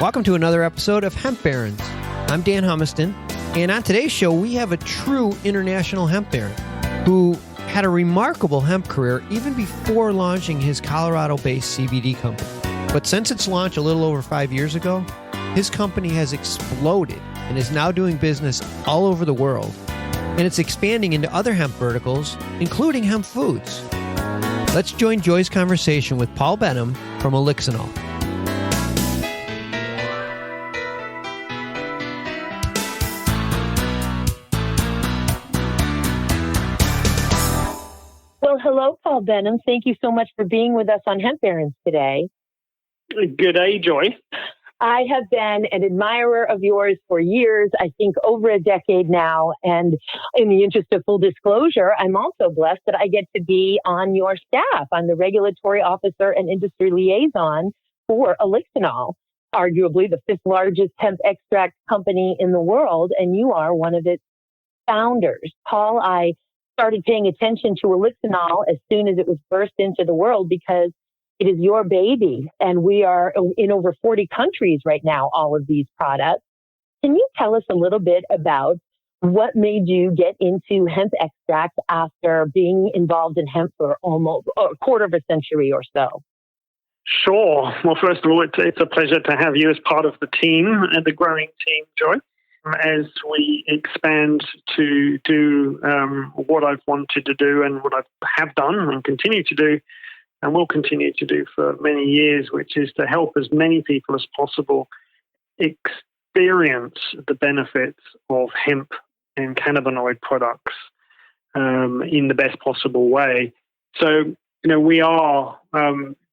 Welcome to another episode of Hemp Barons. I'm Dan Humiston, and on today's show, we have a true international hemp baron who had a remarkable hemp career even before launching his Colorado-based CBD company. But since its launch a little over 5 years ago, his company has exploded and is now doing business all over the world. And it's expanding into other hemp verticals, including hemp foods. Let's join Joy's conversation with Paul Benhaim from Elixinol. Well, hello, Paul Benhaim. Thank you so much for being with us on Hemp Barons today. Good day, Joy. I have been an admirer of yours for years, I think over a decade now. And in the interest of full disclosure, I'm also blessed that I get to be on your staff. I'm the regulatory officer and industry liaison for Elixinol, arguably the fifth largest hemp extract company in the world. And you are one of its founders. Paul, I started paying attention to Elixinol as soon as it was burst into the world because it is your baby, and we are in over 40 countries right now, all of these products. Can you tell us a little bit about what made you get into hemp extract after being involved in hemp for almost a quarter of a century or so? Sure. Well, first of all, it's a pleasure to have you as part of the team and the growing team, Joy. As we expand to do what I've wanted to do and what I have done and continue to do, and will continue to do for many years, which is to help as many people as possible experience the benefits of hemp and cannabinoid products in the best possible way. So, we are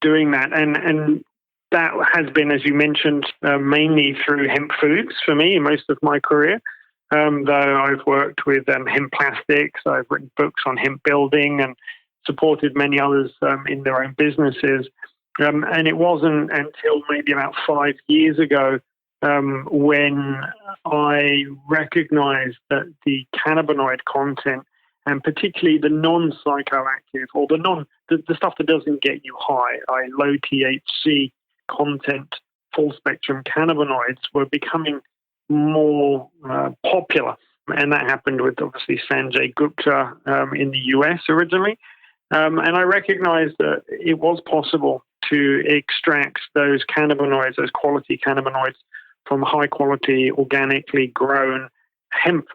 doing that. And that has been, as you mentioned, mainly through hemp foods for me most of my career. Though I've worked with hemp plastics, I've written books on hemp building and supported many others in their own businesses. And it wasn't until maybe about 5 years ago when I recognized that the cannabinoid content, and particularly the non-psychoactive or the stuff that doesn't get you high, low THC content, full-spectrum cannabinoids were becoming more popular. And that happened with, obviously, Sanjay Gupta in the US originally. And I recognized that it was possible to extract those cannabinoids, those quality cannabinoids, from high-quality, organically grown hemp,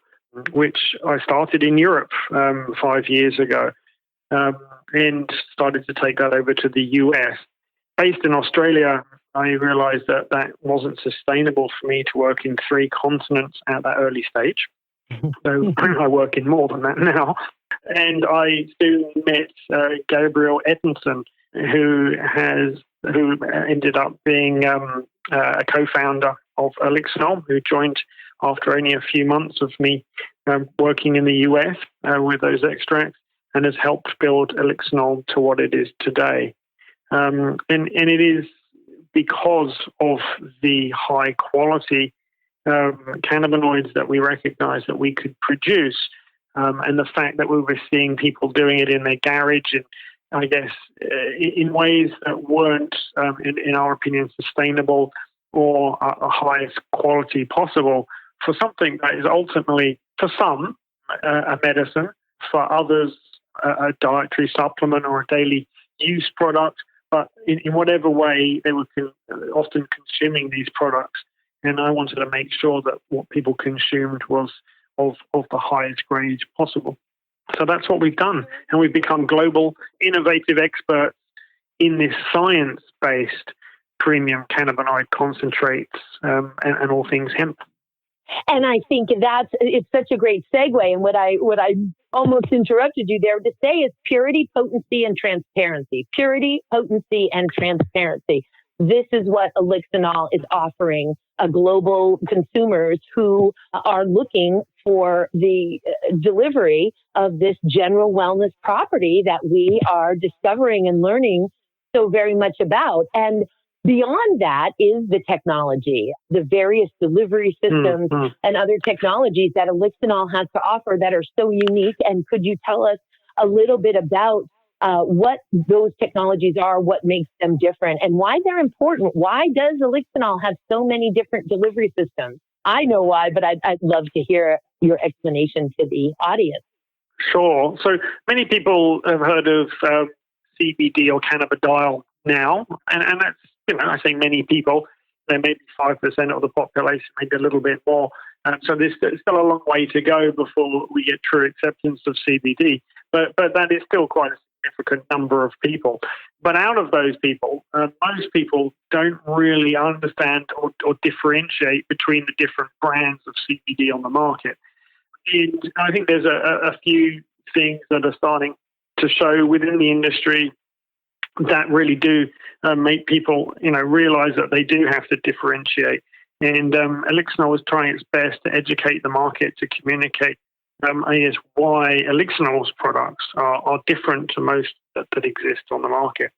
which I started in Europe 5 years ago, and started to take that over to the US. Based in Australia, I realized that that wasn't sustainable for me to work in 3 continents at that early stage. So I work in more than that now. And I soon met Gabriel Ettenson, who ended up being a co-founder of Elixinol, who joined after only a few months of me working in the US with those extracts, and has helped build Elixinol to what it is today. And it is because of the high quality cannabinoids that we recognize that we could produce, and the fact that we were seeing people doing it in their garage, and I guess in ways that weren't, in our opinion, sustainable or the highest quality possible for something that is ultimately, for some, a medicine, for others, a dietary supplement or a daily use product. But in whatever way, they were often consuming these products. And I wanted to make sure that what people consumed was of the highest grade possible. So that's what we've done. And we've become global, innovative experts in this science-based premium cannabinoid concentrates and all things hemp. And I think it's such a great segue. And what I almost interrupted you there to say is purity, potency, and transparency. Purity, potency, and transparency. This is what Elixinol is offering global consumers who are looking for the delivery of this general wellness property that we are discovering and learning so very much about. And beyond that is the technology, the various delivery systems and other technologies that Elixinol has to offer that are so unique. And could you tell us a little bit about what those technologies are, what makes them different, and why they're important. Why does elixinol have so many different delivery systems? I know why, but I'd love to hear your explanation to the audience. Sure. So many people have heard of CBD or cannabidiol now, and that's, I say many people, there may be 5% of the population, maybe a little bit more. So there's still a long way to go before we get true acceptance of CBD, but that is still quite a significant number of people. But out of those people, most people don't really understand or differentiate between the different brands of CBD on the market. And I think there's a few things that are starting to show within the industry that really do make people, realize that they do have to differentiate. And Elixinol is trying its best to educate the market, to communicate, why Elixinol's products are different to most that exist on the market.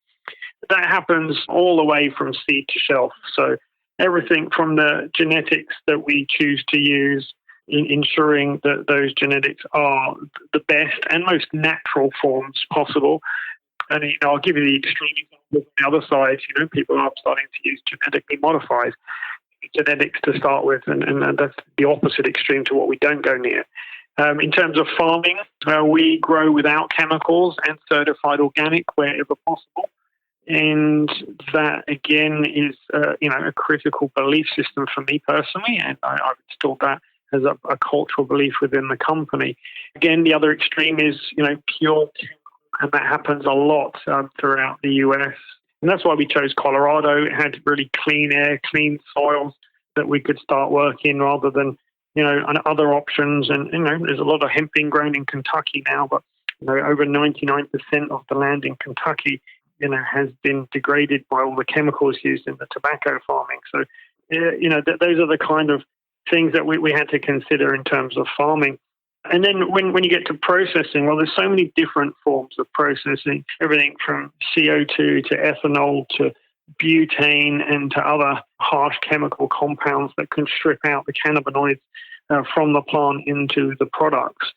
That happens all the way from seed to shelf. So everything from the genetics that we choose to use, in ensuring that those genetics are the best and most natural forms possible. And I'll give you the extreme example on the other side. People are starting to use genetically modified genetics to start with, and that's the opposite extreme to what we don't go near. In terms of farming, we grow without chemicals and certified organic wherever possible. And that, again, is a critical belief system for me personally, and I've installed that as a cultural belief within the company. Again, the other extreme is, pure, and that happens a lot throughout the US. And that's why we chose Colorado. It had really clean air, clean soils that we could start working rather than, other options. And, there's a lot of hemp being grown in Kentucky now, but, over 99% of the land in Kentucky, has been degraded by all the chemicals used in the tobacco farming. So, those are the kind of things that we had to consider in terms of farming. And then when you get to processing, well, there's so many different forms of processing, everything from CO2 to ethanol to butane and to other harsh chemical compounds that can strip out the cannabinoids from the plant into the products.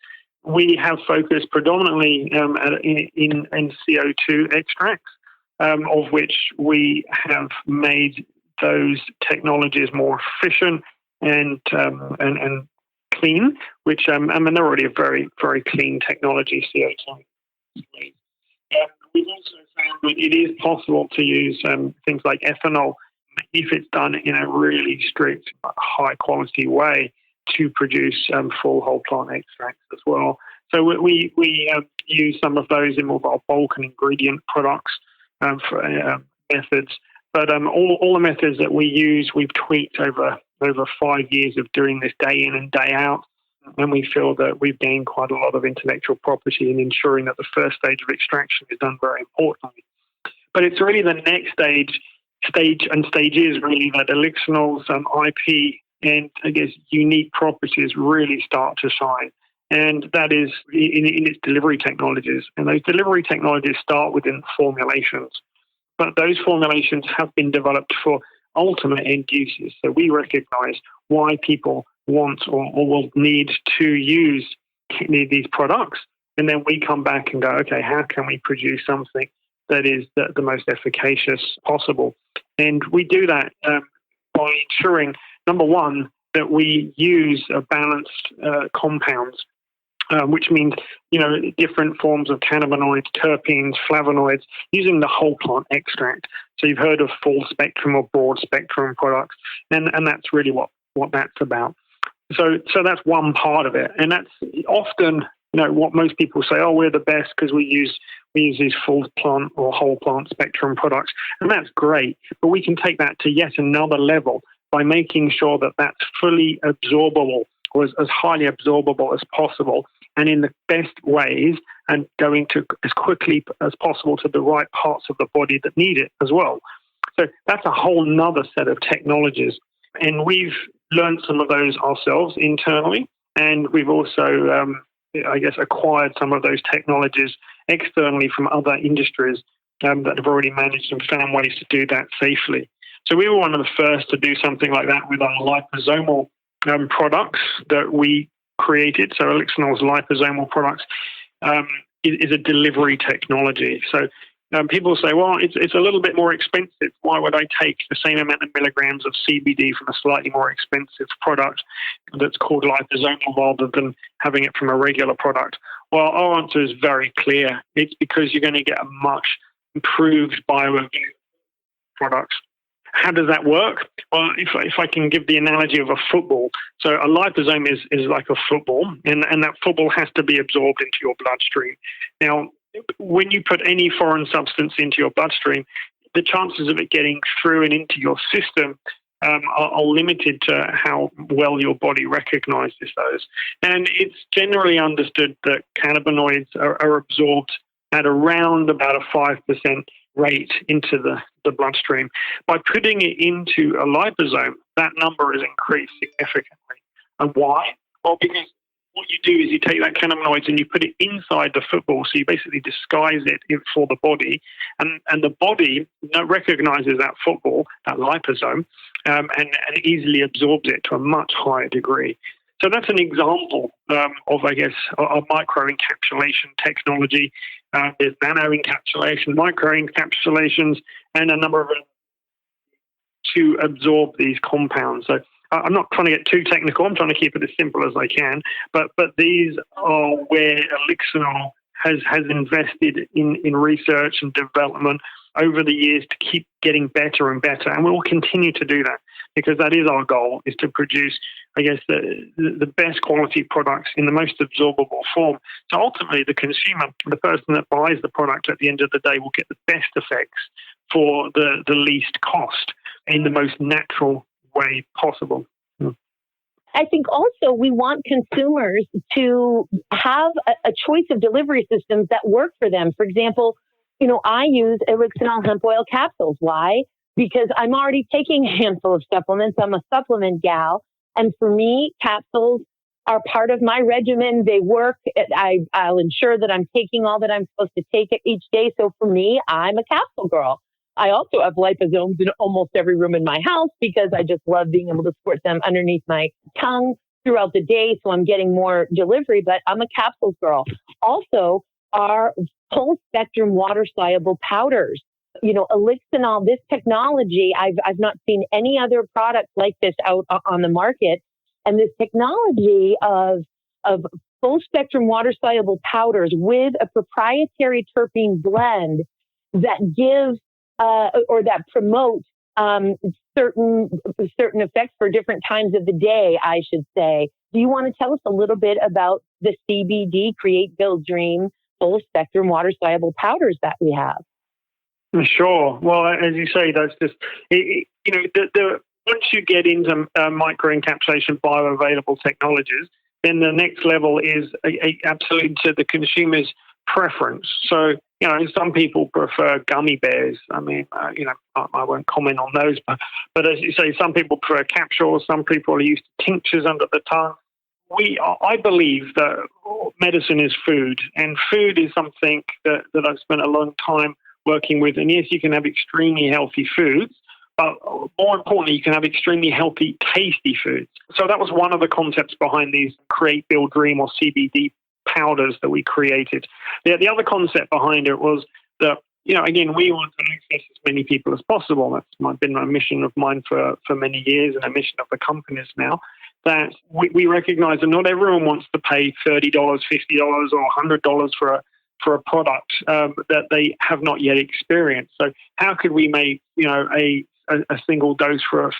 We have focused predominantly in CO2 extracts, of which we have made those technologies more efficient and clean, which they're already a very, very clean technology, CO2. We've also found that it is possible to use things like ethanol if it's done in a really strict, high-quality way to produce full whole plant extracts as well. So we use some of those in more of our bulk and ingredient products for methods. But all the methods that we use, we've tweaked over 5 years of doing this day in and day out. And we feel that we've gained quite a lot of intellectual property in ensuring that the first stage of extraction is done very importantly. But it's really the next stage is really that elixinol's IP and, I guess, unique properties really start to shine. And that is in its delivery technologies. And those delivery technologies start within formulations. But those formulations have been developed for ultimate end uses. So we recognize why people want or will need to use these products. And then we come back and go, okay, how can we produce something that is the most efficacious possible? And we do that by ensuring, number one, that we use a balanced compounds, which means, different forms of cannabinoids, terpenes, flavonoids, using the whole plant extract. So you've heard of full spectrum or broad spectrum products, and that's really what that's about. So that's one part of it. And that's often, what most people say, oh, we're the best because we use these full plant or whole plant spectrum products. And that's great. But we can take that to yet another level by making sure that that's fully absorbable, or as highly absorbable as possible, and in the best ways, and going to as quickly as possible to the right parts of the body that need it as well. So that's a whole nother set of technologies. And we've learned some of those ourselves internally. And we've also, acquired some of those technologies externally from other industries that have already managed and found ways to do that safely. So we were one of the first to do something like that with our liposomal products that we created. So elixinol's liposomal products is a delivery technology. So people say, well, it's a little bit more expensive. Why would I take the same amount of milligrams of CBD from a slightly more expensive product that's called liposomal rather than having it from a regular product? Well, our answer is very clear. It's because you're going to get a much improved bioavailable product. How does that work? Well, if I can give the analogy of a football. So a liposome is like a football, and that football has to be absorbed into your bloodstream. Now, when you put any foreign substance into your bloodstream, the chances of it getting through and into your system are limited to how well your body recognizes those. And it's generally understood that cannabinoids are absorbed at around about a 5% rate into the bloodstream. By putting it into a liposome, that number is increased significantly. And why? Well, because what you do is you take that cannabinoids and you put it inside the football, so you basically disguise it for the body, and the body recognizes that football, that liposome, and easily absorbs it to a much higher degree. So that's an example of, I guess, a microencapsulation technology. There's nano-encapsulation, microencapsulations, and a number of to absorb these compounds. So I'm not trying to get too technical. I'm trying to keep it as simple as I can. But these are where Elixinol has invested in research and development over the years to keep getting better and better. And we will continue to do that because that is our goal, is to produce, I guess, the best quality products in the most absorbable form. So ultimately, the consumer, the person that buys the product at the end of the day, will get the best effects for the least cost in the most natural way possible. I think also we want consumers to have a choice of delivery systems that work for them. For example, I use elixinol hemp oil capsules. Why? Because I'm already taking a handful of supplements. I'm a supplement gal. And for me, capsules are part of my regimen. They work. I'll ensure that I'm taking all that I'm supposed to take each day. So for me, I'm a capsule girl. I also have liposomes in almost every room in my house because I just love being able to squirt them underneath my tongue throughout the day. So I'm getting more delivery, but I'm a capsule girl. Also, our full spectrum water soluble powders. Elixinol, this technology, I've not seen any other product like this out on the market. And this technology of full spectrum water soluble powders with a proprietary terpene blend that gives or that promote certain effects for different times of the day, I should say. Do you want to tell us a little bit about the CBD Create, Build, Dream full spectrum water soluble powders that we have? Sure. Well, as you say, that's just once you get into microencapsulation bioavailable technologies, then the next level is absolutely to the consumer's preference. So, some people prefer gummy bears. I mean, I won't comment on those, but as you say, some people prefer capsules. Some people are used to tinctures under the tongue. I believe that medicine is food, and food is something that I've spent a long time working with. And yes, you can have extremely healthy foods, but more importantly, you can have extremely healthy, tasty foods. So that was one of the concepts behind these Create, Build, Dream or CBD powders that we created. The other concept behind it was that, again, we want to access as many people as possible. That's been a mission of mine for many years and a mission of the companies now, that we recognize that not everyone wants to pay $30, $50 or $100 for a product that they have not yet experienced. So how could we make, a single dose for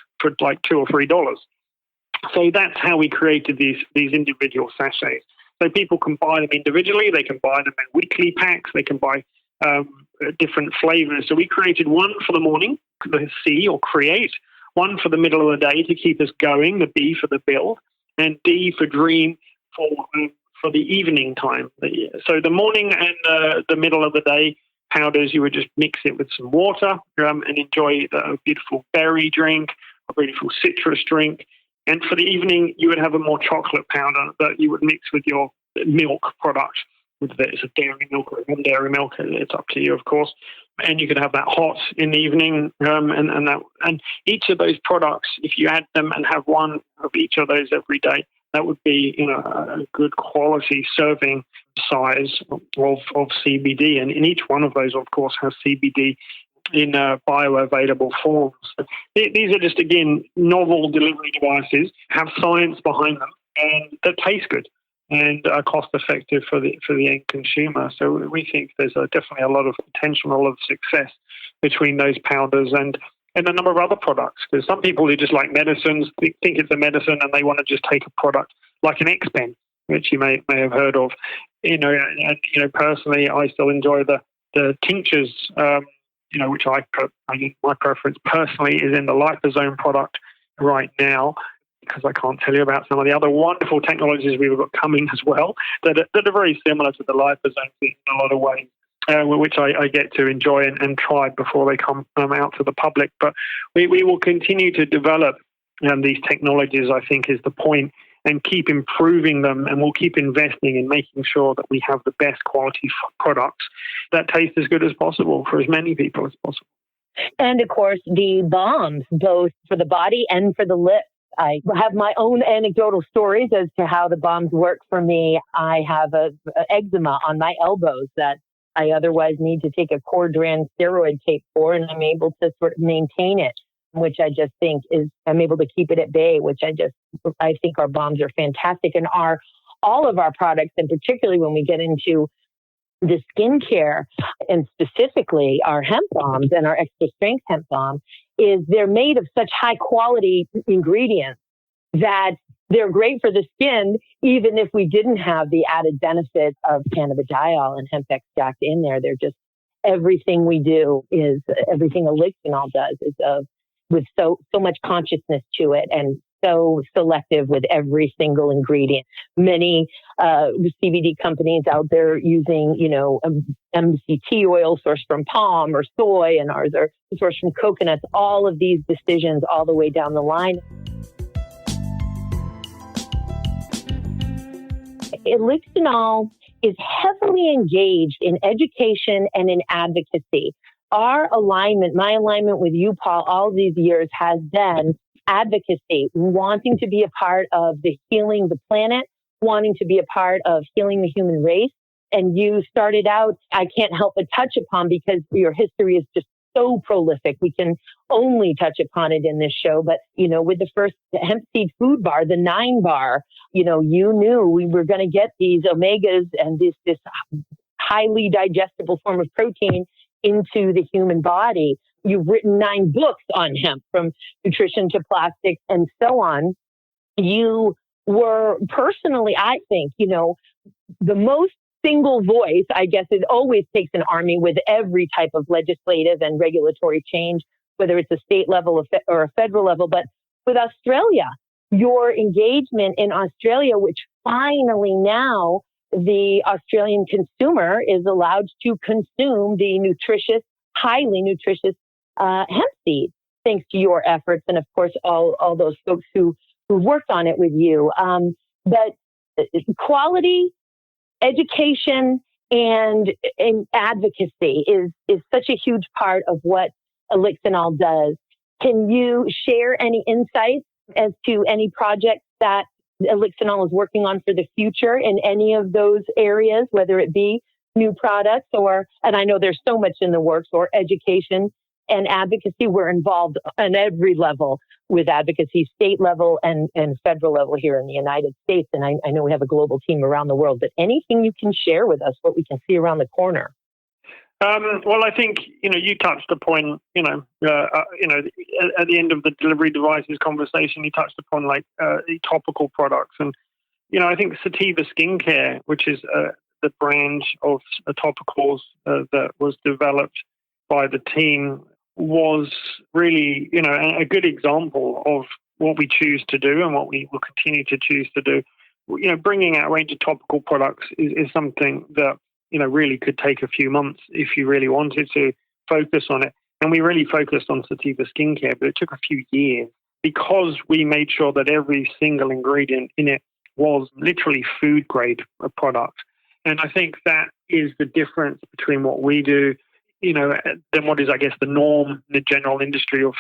like $2 or $3? So that's how we created these individual sachets. So people can buy them individually. They can buy them in weekly packs. They can buy different flavors. So we created one for the morning, the C or Create, one for the middle of the day to keep us going, the B for the Build, and D for Dream for the evening time. So the morning and the middle of the day powders, you would just mix it with some water and enjoy a beautiful berry drink, a beautiful citrus drink. And for the evening, you would have a more chocolate powder that you would mix with your milk product. Whether it's a dairy milk or non-dairy milk, it's up to you, of course. And you could have that hot in the evening. And each of those products, if you add them and have one of each of those every day, that would be, a good quality serving size of CBD. And in each one of those, of course, has CBD in bioavailable forms. These are just, again, novel delivery devices, have science behind them, and that taste good and are cost effective for the end consumer. So we think there's definitely a lot of potential, a lot of success between those powders and a number of other products. Because some people who just like medicines think it's a medicine and they want to just take a product like an X-Pen, which you may have heard of. Personally, I still enjoy the tinctures. Which my preference personally is in the liposome product right now, because I can't tell you about some of the other wonderful technologies we've got coming as well that are very similar to the liposome in a lot of ways, which I get to enjoy and try before they come out to the public. But we will continue to develop these technologies, I think, is the point, and keep improving them, and we'll keep investing in making sure that we have the best quality products that taste as good as possible for as many people as possible. And of course, the balms, both for the body and for the lips. I have my own anecdotal stories as to how the balms work for me. I have a eczema on my elbows that I otherwise need to take a Cordran steroid tape for, and I'm able to sort of maintain it, which I just think I'm able to keep it at bay, which I think our balms are fantastic, and all of our products, and particularly when we get into the skincare, and specifically our hemp balms and our extra strength hemp balm, is they're made of such high quality ingredients that they're great for the skin, even if we didn't have the added benefits of cannabidiol and hemp extract in there. They're just, everything we do is, everything elixinol does is with so much consciousness to it, and so selective with every single ingredient. Many CBD companies out there using, MCT oil sourced from palm or soy, and ours are sourced from coconuts. All of these decisions all the way down the line. Elixinol is heavily engaged in education and in advocacy. Our alignment, my alignment with you, Paul, all these years has been advocacy, wanting to be a part of the healing the planet, wanting to be a part of healing the human race. And you started out, I can't help but touch upon, because your history is just so prolific. We can only touch upon it in this show. But, with the first hemp seed food bar, the 9 bar, you knew we were going to get these omegas and this highly digestible form of protein into the human body. You've written 9 books on hemp, from nutrition to plastics and so on. You were personally, I think, the most single voice. I guess it always takes an army with every type of legislative and regulatory change, whether it's a state level or a federal level. But with Australia, your engagement in Australia, which finally now the Australian consumer is allowed to consume the highly nutritious hemp seed, thanks to your efforts, and of course all those folks who worked on it with you. But quality, education, and advocacy is such a huge part of what elixinol does. Can you share any insights as to any projects that elixinol is working on for the future in any of those areas, whether it be new products and I know there's so much in the works, or education and advocacy? We're involved on every level with advocacy, state level and federal level here in the United States. And I know we have a global team around the world, but anything you can share with us, what we can see around the corner? Well, I think, you touched upon, at the end of the delivery devices conversation, you touched upon the topical products. And, I think Sativa Skincare, which is the brand of topicals that was developed by the team, was really, a good example of what we choose to do and what we will continue to choose to do. Bringing out a range of topical products is something that, really could take a few months if you really wanted to focus on it. And we really focused on Sativa Skincare, but it took a few years because we made sure that every single ingredient in it was literally food grade product. And I think that is the difference between what we do, than what is, I guess, the norm in the general industry of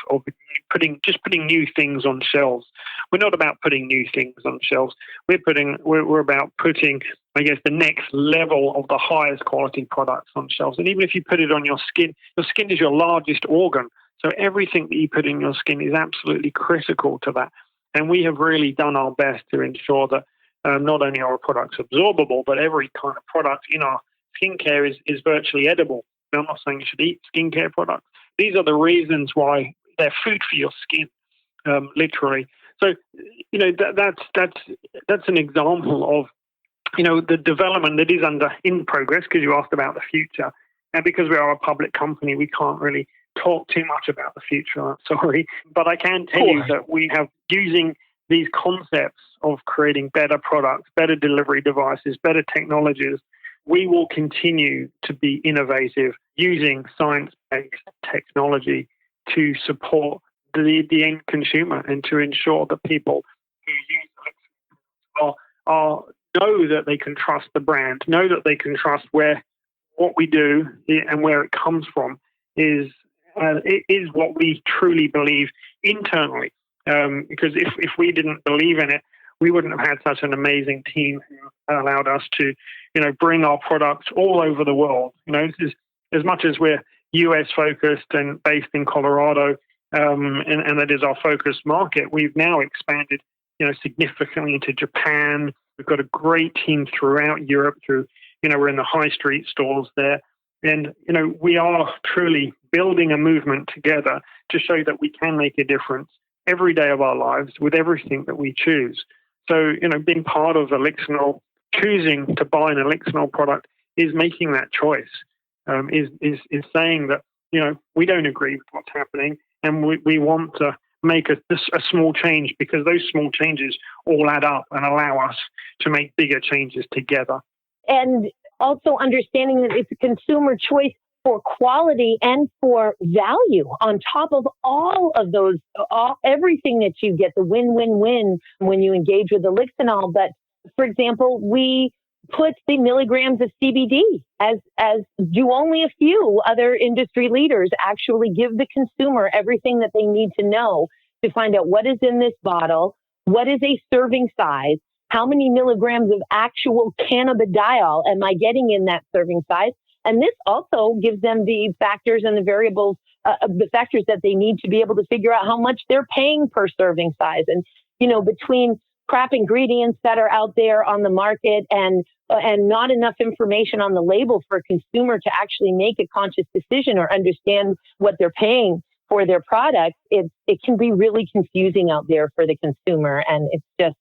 putting new things on shelves. we're not about putting new things on shelves. We're about putting, I guess, the next level of the highest quality products on shelves. And even if you put it on your skin is your largest organ. So everything that you put in your skin is absolutely critical to that. And we have really done our best to ensure that not only are our products absorbable, but every kind of product in our skincare is virtually edible. Now, I'm not saying you should eat skincare products. These are the reasons why they're food for your skin, literally. So, that's an example of, the development that is in progress, because you asked about the future. And because we are a public company, we can't really talk too much about the future, sorry. But I can tell you that we have, using these concepts of creating better products, better delivery devices, better technologies, we will continue to be innovative using science-based technology to support the end consumer and to ensure that people who use Elixinol know that they can trust the brand, know that they can trust what we do and where it comes from is what we truly believe internally. Because if we didn't believe in it, we wouldn't have had such an amazing team who allowed us to, bring our products all over the world. This is, as much as we're US focused and based in Colorado, and that is our focus market, we've now expanded, significantly into Japan. We've got a great team throughout Europe we're in the high street stores there. And, we are truly building a movement together to show that we can make a difference every day of our lives with everything that we choose. So, being part of Elixinol, choosing to buy an Elixinol product is making that choice, is saying that, we don't agree with what's happening and we want to make a small change, because those small changes all add up and allow us to make bigger changes together. And also understanding that it's a consumer choice for quality and for value on top of all of those, everything that you get, the win-win-win when you engage with Elixinol. But for example, we put the milligrams of CBD as do only a few other industry leaders actually give the consumer everything that they need to know to find out what is in this bottle, what is a serving size, how many milligrams of actual cannabidiol am I getting in that serving size? And this also gives them the factors and the variables, the factors that they need to be able to figure out how much they're paying per serving size. And, between crap ingredients that are out there on the market and not enough information on the label for a consumer to actually make a conscious decision or understand what they're paying for their products, it can be really confusing out there for the consumer. And it's just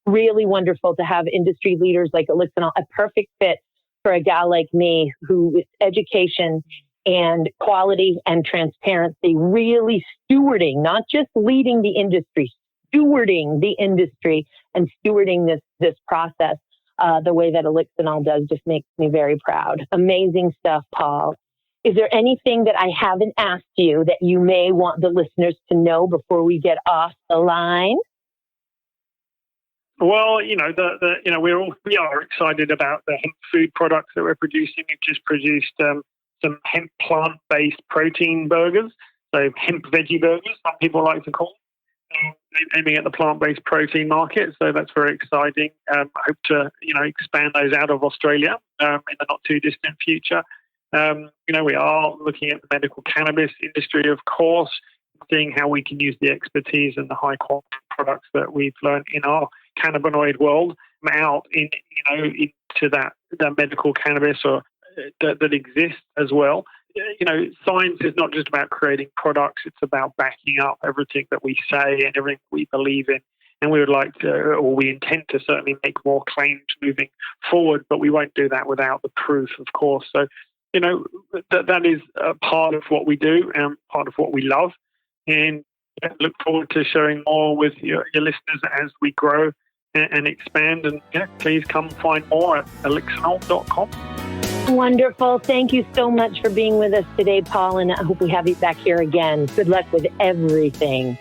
really wonderful to have industry leaders like Elixinol, a perfect fit for a gal like me who with education and quality and transparency, really stewarding, not just leading the industry, stewarding the industry and stewarding this process the way that Elixinol does just makes me very proud. Amazing stuff, Paul. Is there anything that I haven't asked you that you may want the listeners to know before we get off the line? Well, we are excited about the hemp food products that we're producing. We've just produced some hemp plant-based protein burgers, so hemp veggie burgers, some people like to call them, aiming at the plant-based protein market. So that's very exciting. I hope to, expand those out of Australia in the not too distant future. We are looking at the medical cannabis industry, of course, seeing how we can use the expertise and the high quality products that we've learned in our cannabinoid world out into that medical cannabis or that exists as well. Science is not just about creating products; it's about backing up everything that we say and everything we believe in. And we would like to, or we intend to certainly make more claims moving forward, but we won't do that without the proof, of course. So, that is a part of what we do and part of what we love. And look forward to sharing more with your listeners as we grow and expand. And please come find more at elixinol.com. Wonderful. Thank you so much for being with us today, Paul. And I hope we have you back here again. Good luck with everything.